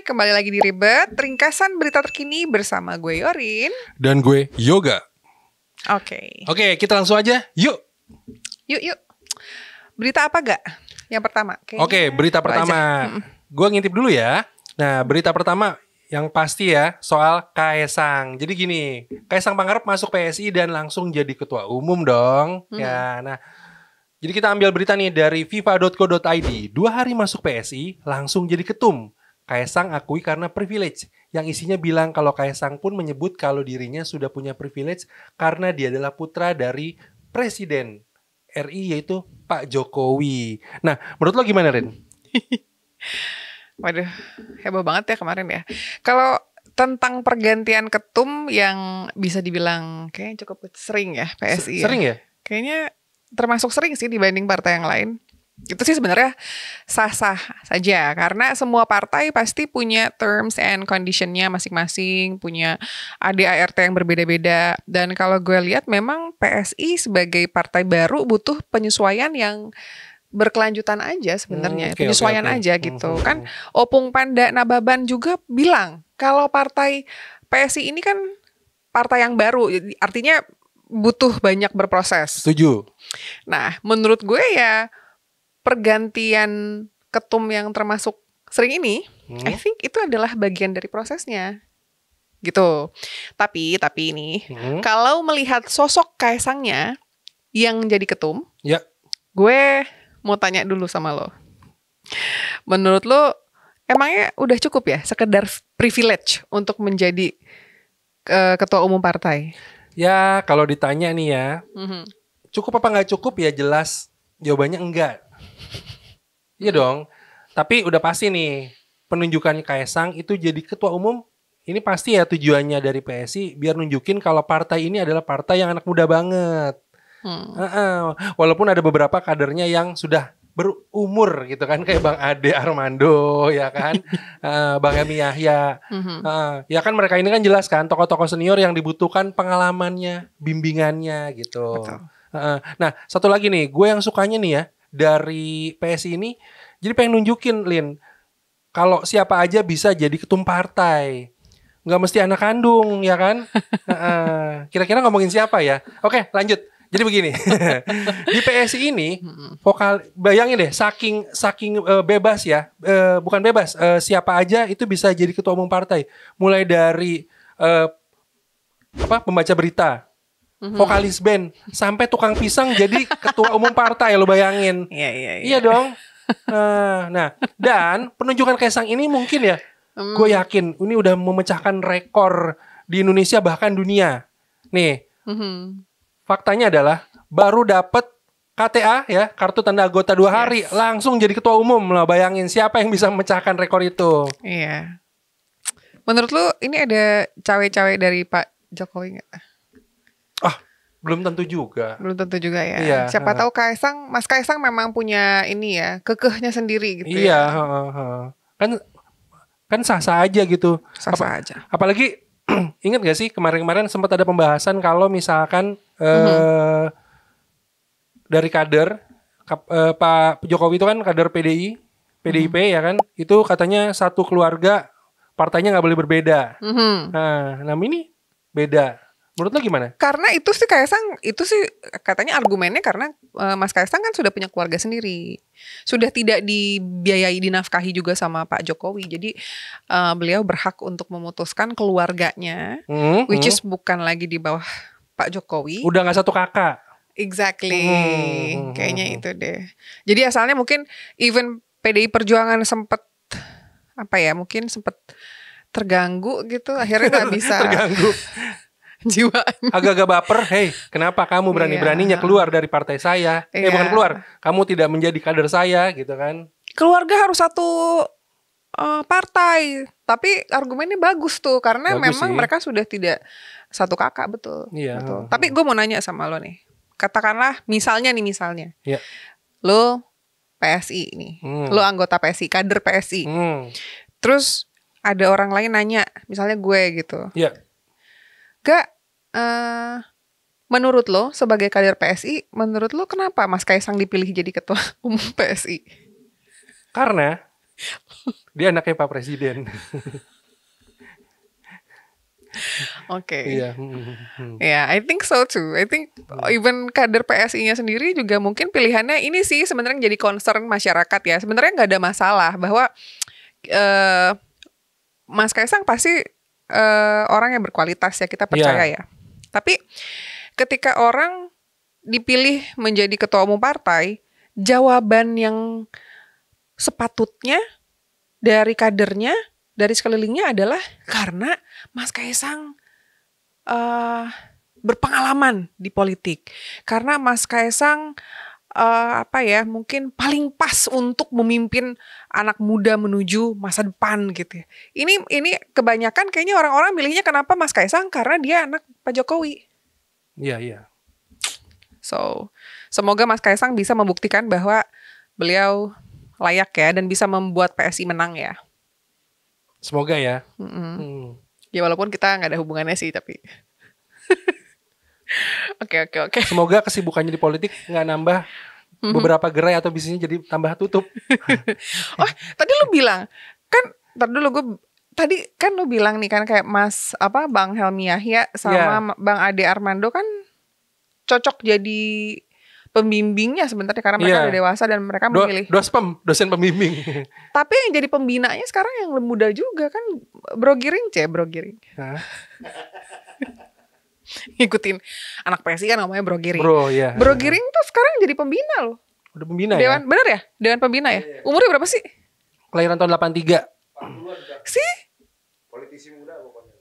kembali lagi di Ribet, ringkasan berita terkini bersama gue Yorin. Dan gue Yoga. Oke, kita langsung aja. Yuk. Yuk. Berita apa gak? Yang pertama. Oke, berita pertama. Gue ngintip dulu ya. Nah, berita pertama yang pasti ya soal Kaesang. Jadi gini, Kaesang Pangarep masuk PSI dan langsung jadi ketua umum dong. Ya, nah. Jadi kita ambil berita nih dari fifa.co.id. 2 hari masuk PSI, langsung jadi ketum. Kaesang akui karena privilege. Yang isinya bilang kalau Kaesang pun menyebut kalau dirinya sudah punya privilege karena dia adalah putra dari Presiden RI yaitu Pak Jokowi. Nah, menurut lo gimana, Rin? Waduh, heboh banget ya kemarin ya. Kalau tentang pergantian ketum yang bisa dibilang kayaknya cukup sering ya PSI. Sering ya? Kayaknya termasuk sering sih dibanding partai yang lain. Itu sih sebenarnya sah-sah saja karena semua partai pasti punya terms and conditionnya masing-masing, punya ADART yang berbeda-beda. Dan kalau gue lihat memang PSI sebagai partai baru butuh penyesuaian yang berkelanjutan aja sebenarnya, penyesuaian aja gitu. Kan Opung Panda Nababan juga bilang kalau partai PSI ini kan partai yang baru, artinya butuh banyak berproses. Setuju. Nah, menurut gue ya pergantian ketum yang termasuk sering ini, I think itu adalah bagian dari prosesnya. Gitu. Tapi ini, kalau melihat sosok Kaesangnya yang jadi ketum, ya, gue mau tanya dulu sama lo. Menurut lo, emangnya udah cukup ya sekedar privilege untuk menjadi ketua umum partai? Ya, kalau ditanya nih ya, cukup apa nggak cukup ya jelas jawabannya enggak. Iya dong. Tapi udah pasti nih penunjukan Kaesang itu jadi ketua umum. Ini pasti ya tujuannya dari PSI biar nunjukin kalau partai ini adalah partai yang anak muda banget. Walaupun ada beberapa kadernya yang sudah berumur gitu kan, kayak Bang Ade Armando ya kan, Bang Emi Yahya, ya kan mereka ini kan jelas kan tokoh-tokoh senior yang dibutuhkan pengalamannya, bimbingannya gitu. Nah satu lagi nih, gue yang sukanya nih ya dari PSI ini, jadi pengen nunjukin Lin, kalau siapa aja bisa jadi ketum partai, nggak mesti anak kandung ya kan. Kira-kira ngomongin siapa ya? Oke lanjut. Jadi begini, di PSI ini bayangin deh, saking bebas ya, bukan bebas, siapa aja itu bisa jadi ketua umum partai, mulai dari pembaca berita, vokalis band, sampai tukang pisang jadi ketua umum partai, lo bayangin. Iya dong. Nah, dan penunjukan Kaesang ini mungkin ya, gue yakin ini udah memecahkan rekor di Indonesia bahkan dunia. Nih. Faktanya adalah baru dapat KTA ya, kartu tanda anggota 2 hari, langsung jadi ketua umum lah. Bayangin siapa yang bisa memecahkan rekor itu. Iya. Menurut lu ini ada cawe-cawe dari Pak Jokowi nggak? Belum tentu juga. Belum tentu juga ya. Iya, Siapa tahu Mas Kaesang memang punya ini ya, kekehnya sendiri gitu iya, ya. Kan sah-sah aja gitu. Sah-sah aja. Apalagi ingat gak sih kemarin-kemarin sempat ada pembahasan kalau misalkan dari kader Pak Jokowi itu kan kader PDIP ya kan, itu katanya satu keluarga partainya nggak boleh berbeda. Nah ini beda. Menurut lo gimana? Karena itu sih Kaesang, itu sih katanya argumennya karena Mas Kaesang kan sudah punya keluarga sendiri, sudah tidak dibiayai dinafkahi juga sama Pak Jokowi, jadi beliau berhak untuk memutuskan keluarganya, which is bukan lagi di bawah Pak Jokowi. Udah nggak satu kakak. Exactly, kayaknya itu deh. Jadi asalnya mungkin even PDI Perjuangan sempat mungkin sempat terganggu gitu, akhirnya nggak bisa. Terganggu. Jiwanya. Agak-agak baper, hey kenapa kamu berani-beraninya keluar dari partai saya? Bukan keluar, kamu tidak menjadi kader saya gitu kan. Keluarga harus satu partai, tapi argumennya bagus tuh, karena memang mereka sudah tidak satu kakak, betul. Iya. Betul. Tapi gue mau nanya sama lo nih, katakanlah misalnya, ya. Lo PSI nih, lo anggota PSI, kader PSI, terus ada orang lain nanya, misalnya gue gitu, Gak, menurut lo sebagai kader PSI, menurut lo kenapa Mas Kaesang dipilih jadi ketua umum PSI? Karena Dia anaknya Pak Presiden. Oke. Iya. Ya, I think so too. I think even kader PSI-nya sendiri juga mungkin pilihannya ini sih sebenarnya jadi concern masyarakat ya. Sebenarnya nggak ada masalah bahwa Mas Kaisang pasti orang yang berkualitas ya, kita percaya ya. Tapi ketika orang dipilih menjadi ketua umum partai, jawaban yang sepatutnya dari kadernya, dari sekelilingnya adalah karena Mas Kaisang berpengalaman di politik. Karena Mas Kaisang mungkin paling pas untuk memimpin anak muda menuju masa depan gitu ya. Ini kebanyakan kayaknya orang-orang milihnya kenapa Mas Kaisang karena dia anak Pak Jokowi. Iya. So, semoga Mas Kaisang bisa membuktikan bahwa beliau layak ya dan bisa membuat PSI menang ya. Semoga ya. Ya walaupun kita nggak ada hubungannya sih tapi. Oke. Semoga kesibukannya di politik nggak nambah beberapa gerai atau bisnisnya jadi tambah tutup. Oh, tadi lu bilang kan, tadi kan lu bilang nih kan kayak Bang Helmi Yahya sama Bang Ade Armando kan cocok jadi pembimbingnya sebenarnya karena mereka udah dewasa dan mereka memilih. Dosen pembimbing. Tapi yang jadi pembinanya sekarang yang muda juga kan Bro Giring. Ngikutin anak PSI kan namanya Bro Giring. Bro Giring tuh sekarang jadi pembina loh. Udah pembina Dewan, ya? Bener ya? Dewan pembina ya? Umurnya berapa sih? Kelahiran tahun 83. Sih? Politisi muda pokoknya.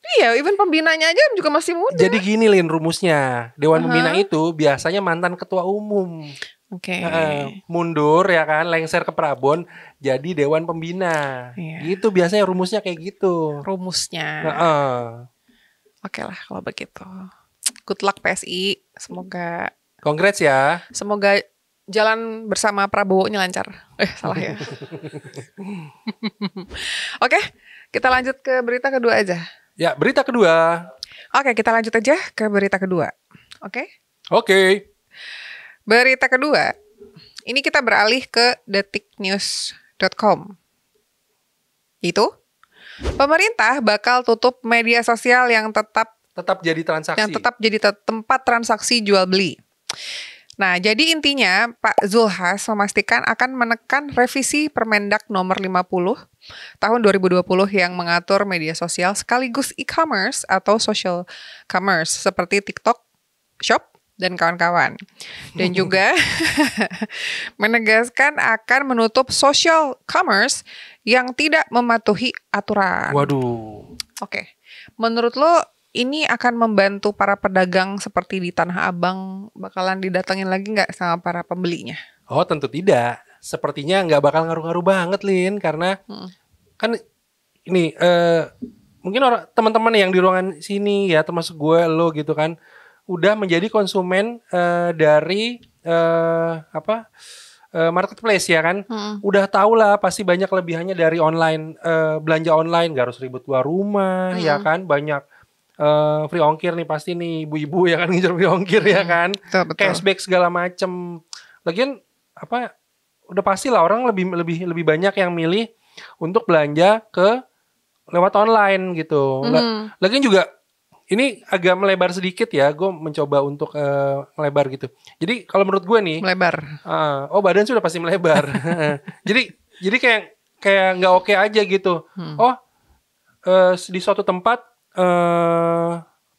Iya, even pembinanya aja juga masih muda. Jadi gini Lin rumusnya. Dewan pembina itu biasanya mantan ketua umum. Oke. Mundur ya kan, lengser ke Prabon jadi Dewan Pembina. Gitu biasanya rumusnya kayak gitu. Rumusnya. Oke lah kalau begitu. Good luck PSI. Semoga. Congrats ya. Semoga jalan bersama Prabowo-nya lancar. Salah ya. Oke, kita lanjut ke berita kedua aja. Ya, berita kedua. Oke, kita lanjut aja ke berita kedua. Oke. Berita kedua. Ini kita beralih ke detiknews.com. Itu pemerintah bakal tutup media sosial yang tetap jadi transaksi. Yang tetap jadi tempat transaksi jual beli. Nah, jadi intinya Pak Zulhas memastikan akan menekan revisi Permendak nomor 50 tahun 2020 yang mengatur media sosial sekaligus e-commerce atau social commerce seperti TikTok Shop dan kawan-kawan. Dan juga menegaskan akan menutup social commerce yang tidak mematuhi aturan. Waduh. Oke. Menurut lo ini akan membantu para pedagang seperti di Tanah Abang bakalan didatengin lagi nggak sama para pembelinya? Oh tentu tidak. Sepertinya nggak bakal ngaruh-ngaruh banget Lin. Karena kan ini mungkin teman-teman yang di ruangan sini ya termasuk gue lo gitu kan udah menjadi konsumen dari marketplace ya kan. Udah tau lah pasti banyak kelebihannya dari online belanja online, gak harus ribut keluar rumah ya kan, banyak free ongkir nih pasti nih ibu-ibu ya kan ngincer free ongkir ya kan, betul. Cashback segala macem. Lagian udah pasti lah orang lebih banyak yang milih untuk belanja lewat online gitu. Lagian juga ini agak melebar sedikit ya, gue mencoba untuk melebar gitu. Jadi kalau menurut gue nih melebar. Badan sudah pasti melebar. jadi kayak nggak oke aja gitu. Di suatu tempat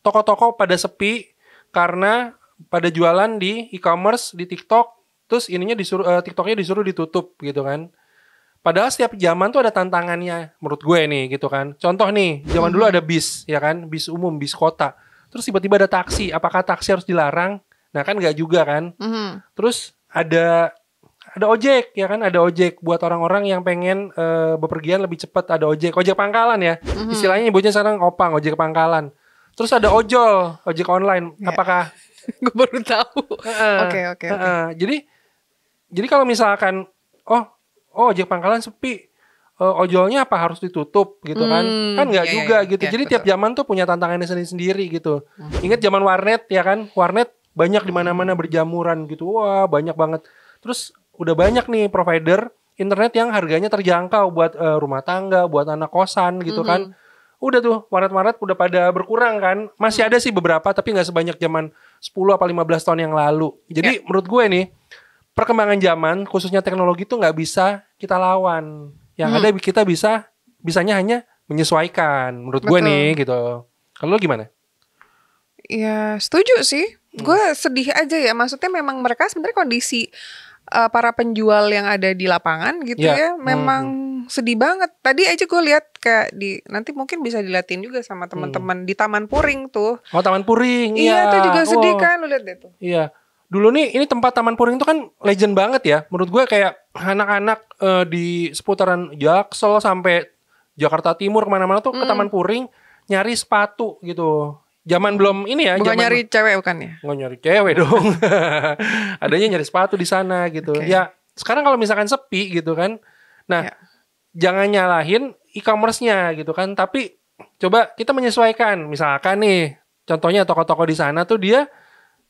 toko-toko pada sepi karena pada jualan di e-commerce di TikTok, terus TikToknya disuruh ditutup gitu kan. Padahal setiap zaman tuh ada tantangannya menurut gue nih gitu kan. Contoh nih, zaman dulu ada bis ya kan, bis umum, bis kota. Terus tiba-tiba ada taksi, apakah taksi harus dilarang? Nah kan nggak juga kan. Terus ada ojek ya kan, ada ojek buat orang-orang yang pengen bepergian lebih cepat, ada ojek pangkalan ya. Istilahnya ibunya sekarang opang, ojek pangkalan. Terus ada ojol, ojek online. Apakah gue baru tahu. Oke. Jadi kalau misalkan ojek pangkalan sepi, ojolnya apa harus ditutup gitu kan? Kan nggak juga gitu. Jadi betul. Tiap zaman tuh punya tantangannya sendiri gitu. Ingat zaman warnet ya kan? Warnet banyak di mana-mana berjamuran gitu. Wah, banyak banget. Terus udah banyak nih provider internet yang harganya terjangkau buat rumah tangga, buat anak kosan gitu kan. Udah tuh warnet-warnet udah pada berkurang kan. Masih ada sih beberapa tapi nggak sebanyak zaman 10 apa 15 tahun yang lalu. Jadi menurut gue nih perkembangan zaman khususnya teknologi tuh nggak bisa kita lawan. Yang ada kita bisanya hanya menyesuaikan menurut gue nih gitu. Kalau lo gimana? Ya setuju sih. Gue sedih aja ya. Maksudnya memang mereka sebenarnya kondisi para penjual yang ada di lapangan gitu ya. Memang sedih banget. Tadi aja gue lihat kayak nanti mungkin bisa diliatin juga sama teman-teman di Taman Puring tuh. Oh Taman Puring. Iya itu juga sedih kan. Lu lihat deh tuh. Iya. Dulu nih ini tempat Taman Puring itu kan legend banget ya. Menurut gue kayak anak-anak di seputaran Jaksel sampai Jakarta Timur kemana-mana tuh ke Taman Puring nyari sepatu gitu. Zaman belum ini ya. Bukan nyari cewek bukan ya? Nggak nyari cewek dong. Adanya nyari sepatu di sana gitu. Ya sekarang kalau misalkan sepi gitu kan. Nah jangan nyalahin e-commerce-nya gitu kan. Tapi coba kita menyesuaikan. Misalkan nih contohnya toko-toko di sana tuh dia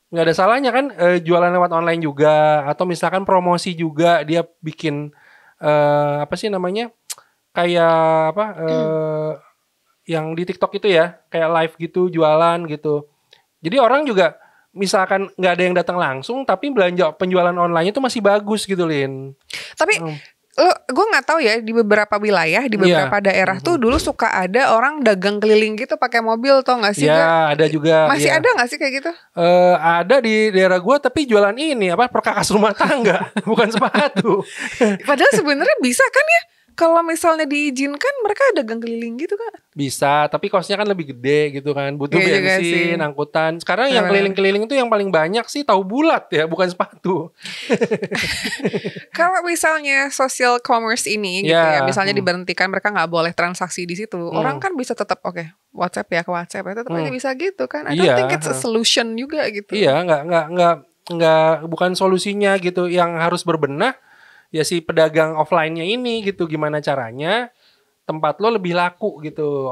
nggak ada salahnya kan jualan lewat online juga. Atau misalkan promosi juga dia bikin apa sih namanya. Kayak apa yang di TikTok itu ya, kayak live gitu, jualan gitu. Jadi orang juga misalkan nggak ada yang datang langsung, tapi belanja penjualan online itu masih bagus gitu, Lin. Tapi gue nggak tahu ya di beberapa wilayah, di beberapa daerah tuh dulu suka ada orang dagang keliling gitu pakai mobil, tau nggak sih? Ya, ada juga. Masih ada nggak sih kayak gitu? Ada di daerah gue, tapi jualan ini apa perkakas rumah tangga, bukan sepatu. Padahal sebenarnya bisa kan ya? Kalau misalnya diizinkan mereka dagang keliling gitu kan? Bisa, tapi costnya kan lebih gede gitu kan. Butuh bensin, angkutan. Sekarang yang keliling-keliling itu yang paling banyak sih tahu bulat ya, bukan sepatu. Kalau misalnya social commerce ini gitu ya, misalnya diberhentikan mereka nggak boleh transaksi di situ, orang kan bisa tetap WhatsApp ya ke WhatsApp ya, tetap aja bisa gitu kan? I don't think it's a solution juga gitu. Iya, nggak bukan solusinya gitu. Yang harus berbenah ya si pedagang offline-nya ini gitu, gimana caranya tempat lo lebih laku gitu.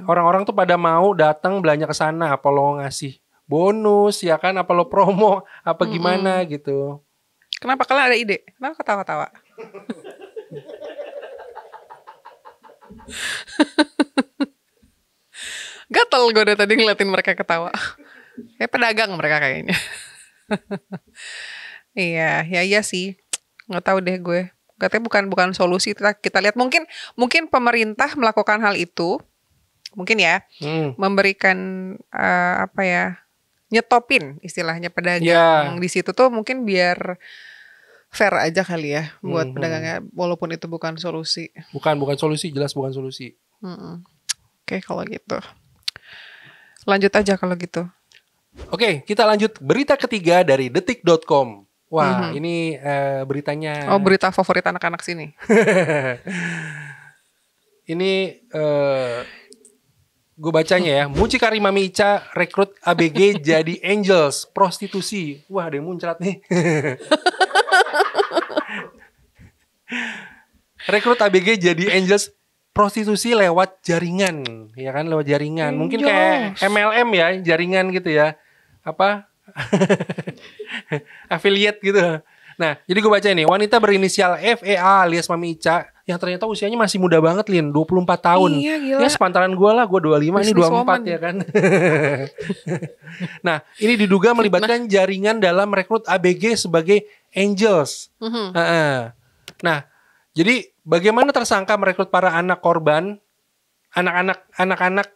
Orang-orang tuh pada mau datang belanja ke sana, apa lo ngasih bonus ya kan, apa lo promo, apa gimana gitu. Kenapa kalian ada ide? Kenapa ketawa-ketawa? Gatel gue udah tadi ngeliatin mereka ketawa. Kayak pedagang mereka kayaknya. Iya sih. Nggak tahu deh gue. Katanya bukan solusi. Kita lihat mungkin pemerintah melakukan hal itu. Mungkin ya. Memberikan nyetopin istilahnya pedagang di situ tuh mungkin biar fair aja kali ya buat pedagangnya, walaupun itu bukan solusi. Bukan solusi, jelas bukan solusi. Oke, kalau gitu. Lanjut aja kalau gitu. Oke, kita lanjut berita ketiga dari detik.com. Wah, ini beritanya. Oh, berita favorit anak-anak sini. Ini gue bacanya ya. Mucikari Mami Ica rekrut ABG jadi angels prostitusi. Wah, ada yang muncrat nih. Rekrut ABG jadi angels prostitusi lewat jaringan, ya kan, lewat jaringan. Mungkin kayak MLM ya, jaringan gitu ya. Apa? Affiliate gitu. Nah, jadi gue baca ini, wanita berinisial FEA alias Mami Ica yang ternyata usianya masih muda banget, Lin, 24 tahun. Iya, gila. Ya sepantaran gue lah, gue 25, ini 24 ya kan. Nah, ini diduga melibatkan jaringan dalam rekrut ABG sebagai angels. Nah, jadi bagaimana tersangka merekrut para anak korban, anak-anak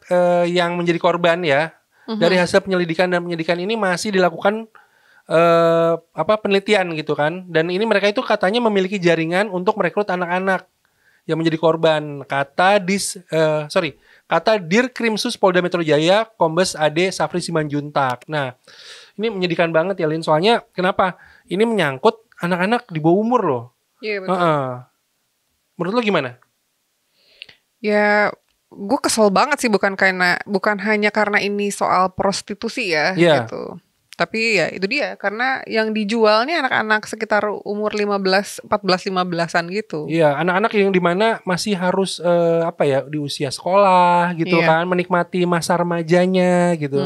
yang menjadi korban ya. Dari hasil penyelidikan dan penyidikan ini masih dilakukan penelitian gitu kan. Dan ini mereka itu katanya memiliki jaringan untuk merekrut anak-anak yang menjadi korban. Kata Dirkrimsus Polda Metro Jaya, Kombes AD Safri Simanjuntak. Nah, ini menyedihkan banget ya, Lin. Soalnya kenapa? Ini menyangkut anak-anak di bawah umur loh. Iya, betul. Menurut lo gimana? Ya, gue kesel banget sih, bukan hanya karena ini soal prostitusi ya gitu. Tapi ya itu dia, karena yang dijualnya anak-anak sekitar umur 14-15an gitu. Iya, anak-anak yang dimana masih harus di usia sekolah gitu kan, menikmati masa remajanya gitu.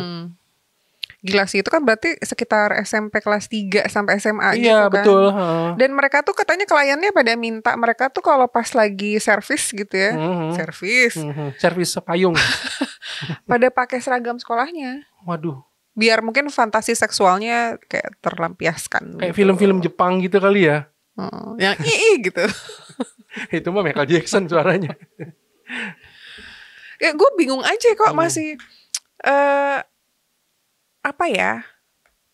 Gila sih, itu kan berarti sekitar SMP kelas 3 sampai SMA gitu Iya, kan. betul. Dan mereka tuh katanya kliennya pada minta mereka tuh kalau pas lagi servis gitu ya. Servis. Servis payung. Pada pakai seragam sekolahnya. Waduh. Biar mungkin fantasi seksualnya kayak terlampiaskan. Kayak gitu. film-film Jepang gitu kali ya. Yang gitu. Itu mah Michael Jackson suaranya. Ya gue bingung aja kok masih apa ya?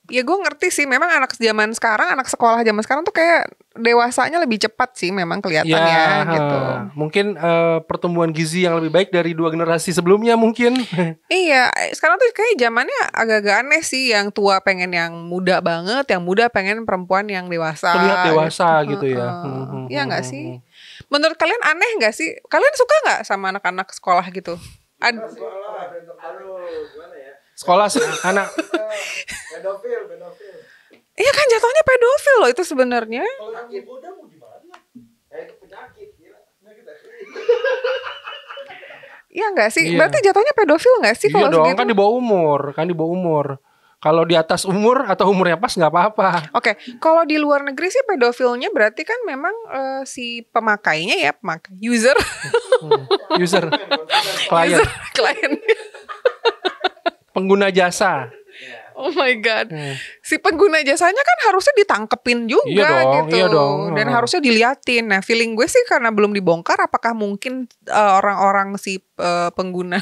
Ya gue ngerti sih, memang anak zaman sekarang, anak sekolah zaman sekarang tuh kayak dewasanya lebih cepat sih memang kelihatannya gitu. Mungkin pertumbuhan gizi yang lebih baik dari 2 generasi sebelumnya mungkin. Iya, sekarang tuh kayak zamannya agak-agak aneh sih, yang tua pengen yang muda banget, yang muda pengen perempuan yang dewasa. Terlihat dewasa gitu ya. Iya nggak sih? Menurut kalian aneh nggak sih? Kalian suka nggak sama anak-anak sekolah gitu? Sekolah, aduh, gimana ya? Sekolah anak Pedofil. Iya kan jatuhnya pedofil loh itu sebenarnya. Kalau yang muda mau gimana? Itu penyakit, gila. Iya nggak sih? Iya. Berarti jatuhnya pedofil nggak sih Iya kalau dong, segitu? kan di bawah umur. Kalau di atas umur atau umurnya pas nggak apa-apa. Oke, kalau di luar negeri sih pedofilnya berarti kan memang si pemakainya ya, user, User, klien, klien. pengguna jasa. Oh my god, si pengguna jasanya kan harusnya ditangkepin juga Iya dong, gitu, iya dong. dan harusnya diliatin. Nah, feeling gue sih karena belum dibongkar, apakah mungkin orang-orang si pengguna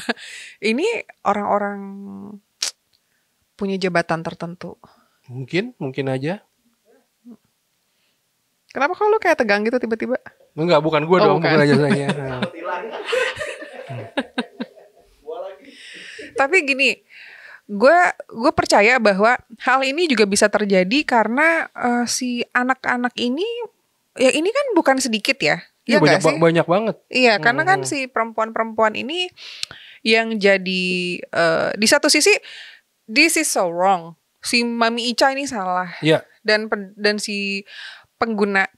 ini orang-orang punya jabatan tertentu? Mungkin aja. Kenapa kalau lu kayak tegang gitu tiba-tiba? Enggak, bukan gue dong, bukan. pengguna jasanya. Tapi gini, gue percaya bahwa hal ini juga bisa terjadi karena si anak-anak ini, ya ini kan bukan sedikit ya. Iya, Ya nggak sih? banyak banget. Iya, karena kan si perempuan-perempuan ini yang jadi di satu sisi this is so wrong. Si Mami Ica ini salah. Iya. Dan si pengguna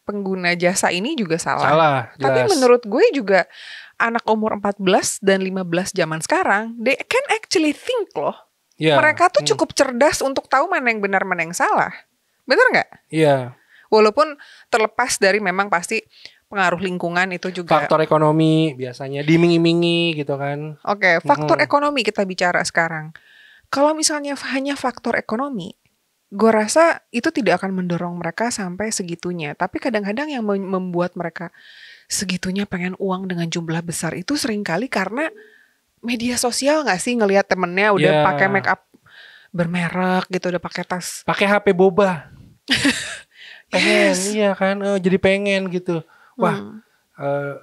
jasa ini juga salah. Salah, Tapi jelas. menurut gue juga anak umur 14 dan 15 zaman sekarang, they can actually think loh. Iya. Mereka tuh cukup cerdas untuk tahu mana yang benar, mana yang salah. Benar nggak? Iya. Walaupun terlepas dari memang pasti pengaruh lingkungan itu juga. Faktor ekonomi biasanya diiming-imingi gitu kan. Oke, faktor ekonomi kita bicara sekarang. Kalau misalnya hanya faktor ekonomi, gue rasa itu tidak akan mendorong mereka sampai segitunya. Tapi kadang-kadang yang membuat mereka segitunya pengen uang dengan jumlah besar itu seringkali karena media sosial nggak sih, ngelihat temennya udah pakai make up bermerek gitu, udah pakai tas, pakai HP boba. Pengen, Yes. iya kan, jadi pengen gitu. Wah,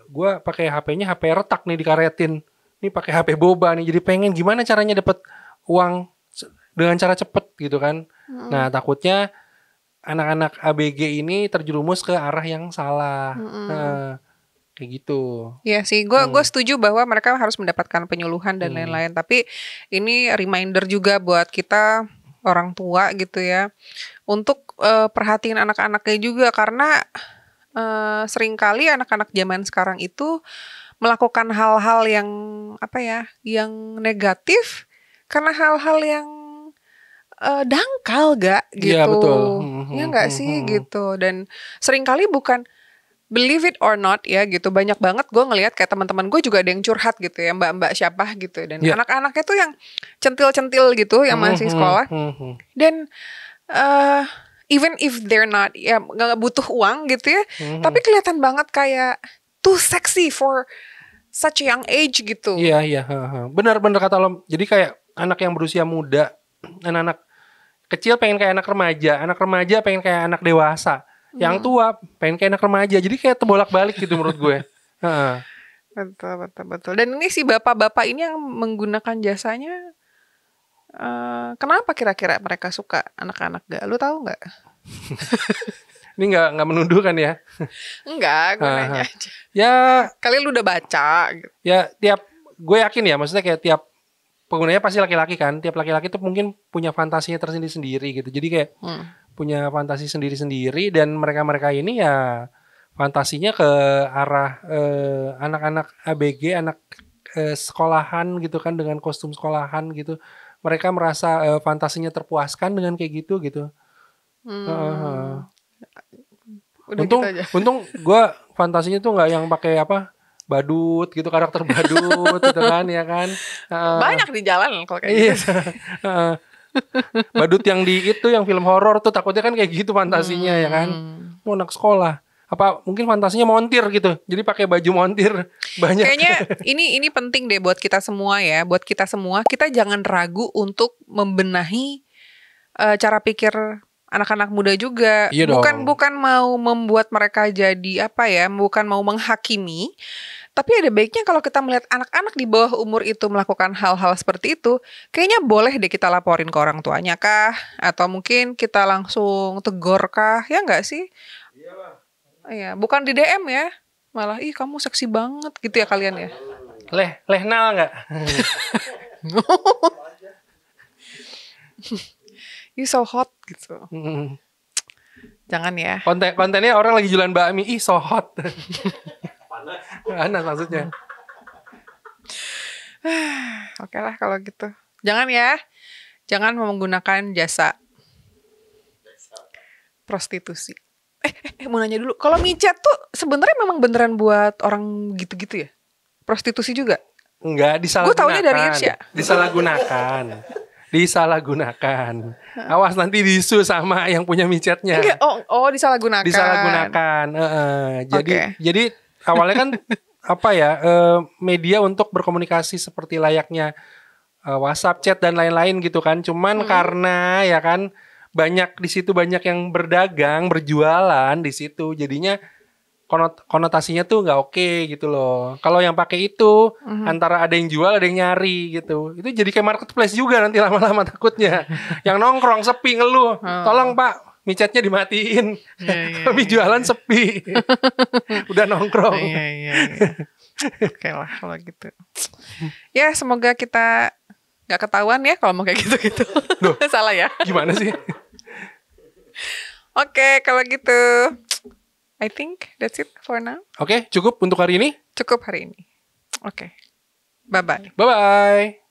gue pakai HP-nya HP retak nih dikaretin. Nih pakai HP boba nih, jadi pengen gimana caranya dapat uang dengan cara cepet gitu kan. Nah, takutnya anak-anak ABG ini terjerumus ke arah yang salah. Nah, kayak gitu. Iya sih, gue setuju bahwa mereka harus mendapatkan penyuluhan dan lain-lain. Tapi ini reminder juga buat kita orang tua gitu ya, untuk perhatiin anak-anaknya juga, karena seringkali anak-anak zaman sekarang itu melakukan hal-hal yang apa ya, yang negatif karena hal-hal yang dangkal gak gitu. Iya, betul. Ya gak sih gitu. Dan seringkali bukan, believe it or not ya gitu, banyak banget gue ngelihat kayak teman-teman gue juga ada yang curhat gitu ya, mbak-mbak siapa gitu, dan anak-anaknya tuh yang centil-centil gitu, yang masih sekolah, dan even if they're not, ya nggak butuh uang gitu ya, tapi kelihatan banget kayak too sexy for such a young age gitu. Iya. Benar kata lo. Jadi kayak anak yang berusia muda, anak-anak kecil pengen kayak anak remaja pengen kayak anak dewasa. Yang tua pengen kayak anak remaja. Jadi kayak terbolak-balik gitu menurut gue. Betul. Dan ini si bapak-bapak ini yang menggunakan jasanya, kenapa kira-kira mereka suka anak-anak gak? Lu tahu nggak? Ini nggak menuduh kan ya? Enggak, gue nanya aja. Ya, kali lu udah baca gitu. Ya gue yakin ya, maksudnya kayak tiap penggunanya pasti laki-laki kan. Tiap laki-laki tuh mungkin punya fantasinya tersendiri-sendiri gitu. Jadi kayak punya fantasi sendiri-sendiri, dan mereka ini ya fantasinya ke arah anak-anak ABG, anak sekolahan gitu kan, dengan kostum sekolahan gitu. mereka merasa fantasinya terpuaskan dengan kayak gitu. Udah Untung gitu aja. gue fantasinya tuh nggak yang pakai apa badut gitu, karakter badut gitu kan ya kan. Banyak di jalan kalau kayak Iya. gitu. Badut yang yang film horor tuh takutnya kan kayak gitu fantasinya ya kan. Mau anak sekolah. Apa mungkin fantasinya montir gitu. Jadi pakai baju montir banyak. Kayaknya ini penting deh buat kita semua ya. Buat kita semua, kita jangan ragu untuk membenahi cara pikir anak-anak muda juga. Iya dong. Bukan mau membuat mereka jadi apa ya, bukan mau menghakimi. Tapi ada baiknya kalau kita melihat anak-anak di bawah umur itu melakukan hal-hal seperti itu, kayaknya boleh deh kita laporin ke orang tuanya kah? Atau mungkin kita langsung tegur kah? Ya nggak sih? Iyalah. Iya, bukan di DM ya. Malah, ih kamu seksi banget gitu ya kalian ya. Lehnal nggak? You so hot gitu. Hmm. Jangan ya. Kontennya orang lagi jualan bakmi, ih so hot. Panas. Panas maksudnya. Oke lah kalau gitu. Jangan ya. Jangan menggunakan jasa prostitusi. Mau nanya dulu. Kalau micet tuh sebenarnya memang beneran buat orang gitu-gitu ya? Prostitusi juga? Enggak, disalahgunakan. Gue taunya dari Irsya. Disalahgunakan. Awas nanti disu sama yang punya micetnya. Enggak, disalahgunakan. Disalahgunakan. Jadi awalnya kan apa ya, media untuk berkomunikasi seperti layaknya WhatsApp, chat dan lain-lain gitu kan. Cuman karena ya kan banyak di situ, banyak yang berdagang, berjualan di situ. Jadinya konotasinya tuh nggak oke gitu loh. Kalau yang pakai itu antara ada yang jual, ada yang nyari gitu. Itu jadi kayak marketplace juga nanti lama-lama takutnya. Yang nongkrong sepi ngeluh, tolong Pak, micetnya dimatiin. Kami jualan sepi. Udah nongkrong. Iya. Oke lah kalau gitu. Ya semoga kita nggak ketahuan ya kalau mau kayak gitu-gitu. Salah ya. Gimana sih? Oke, kalau gitu I think that's it for now. Oke, cukup untuk hari ini. Cukup hari ini. Oke. Bye-bye. Bye-bye.